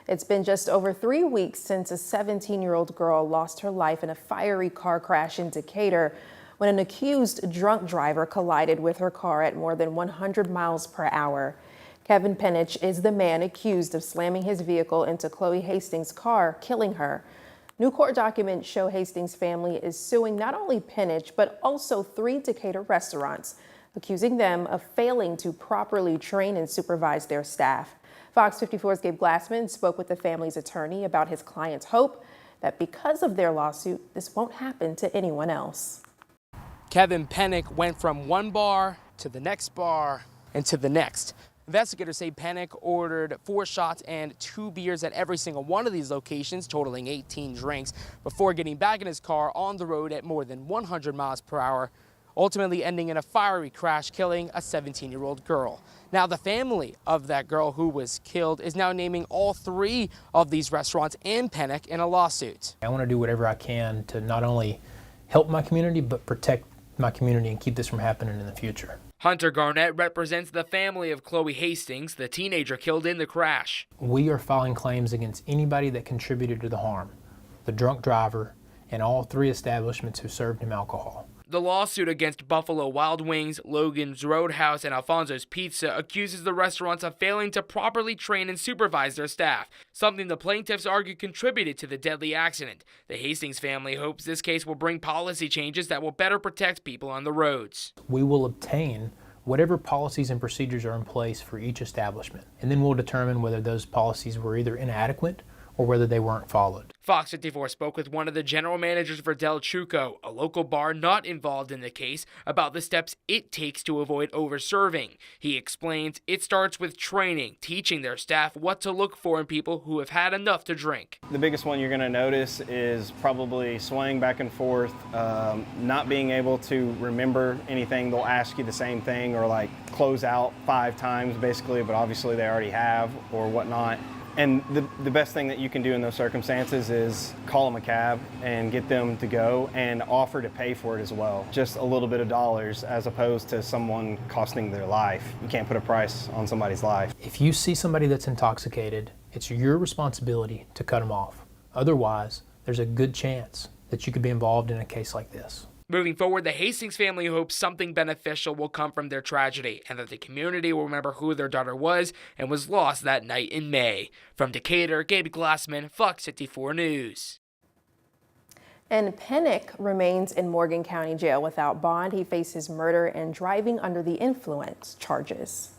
It's been just over 3 weeks since a 17-year-old girl lost her life in a fiery car crash in Decatur when an accused drunk driver collided with her car at more than 100 miles per hour. Kevin Penich is the man accused of slamming his vehicle into Chloe Hastings' car, killing her. New court documents show Hastings' family is suing not only Penich, but also 3 Decatur restaurants, accusing them of failing to properly train and supervise their staff. Fox 54's Gabe Glassman spoke with the family's attorney about his client's hope that because of their lawsuit, this won't happen to anyone else. Kevin Penich went from one bar to the next bar and to the next. Investigators say Penich ordered 4 shots and 2 beers at every single one of these locations, totaling 18 drinks, before getting back in his car on the road at more than 100 miles per hour, ultimately ending in a fiery crash, killing a 17-year-old girl. Now, the family of that girl who was killed is now naming all 3 of these restaurants and Penich in a lawsuit. I want to do whatever I can to not only help my community, but protect my community and keep this from happening in the future. Hunter Garnett represents the family of Chloe Hastings, the teenager killed in the crash. We are filing claims against anybody that contributed to the harm, the drunk driver, and all 3 establishments who served him alcohol. The lawsuit against Buffalo Wild Wings, Logan's Roadhouse, and Alfonso's Pizza accuses the restaurants of failing to properly train and supervise their staff, something the plaintiffs argue contributed to the deadly accident. The Hastings family hopes this case will bring policy changes that will better protect people on the roads. We will obtain whatever policies and procedures are in place for each establishment, and then we'll determine whether those policies were either inadequate or whether they weren't followed. Fox 54 spoke with one of the general managers for Del Chuco, a local bar not involved in the case, about the steps it takes to avoid over-serving. He explains it starts with training, teaching their staff what to look for in people who have had enough to drink. The biggest one you're going to notice is probably swaying back and forth, not being able to remember anything. They'll ask you the same thing or like close out 5 times basically, but obviously they already have or whatnot. And the best thing that you can do in those circumstances is call them a cab and get them to go and offer to pay for it as well. Just a little bit of dollars as opposed to someone costing their life. You can't put a price on somebody's life. If you see somebody that's intoxicated, it's your responsibility to cut them off. Otherwise, there's a good chance that you could be involved in a case like this. Moving forward, the Hastings family hopes something beneficial will come from their tragedy and that the community will remember who their daughter was and was lost that night in May. From Decatur, Gabe Glassman, Fox 54 News. And Penich remains in Morgan County Jail without bond. He faces murder and driving under the influence charges.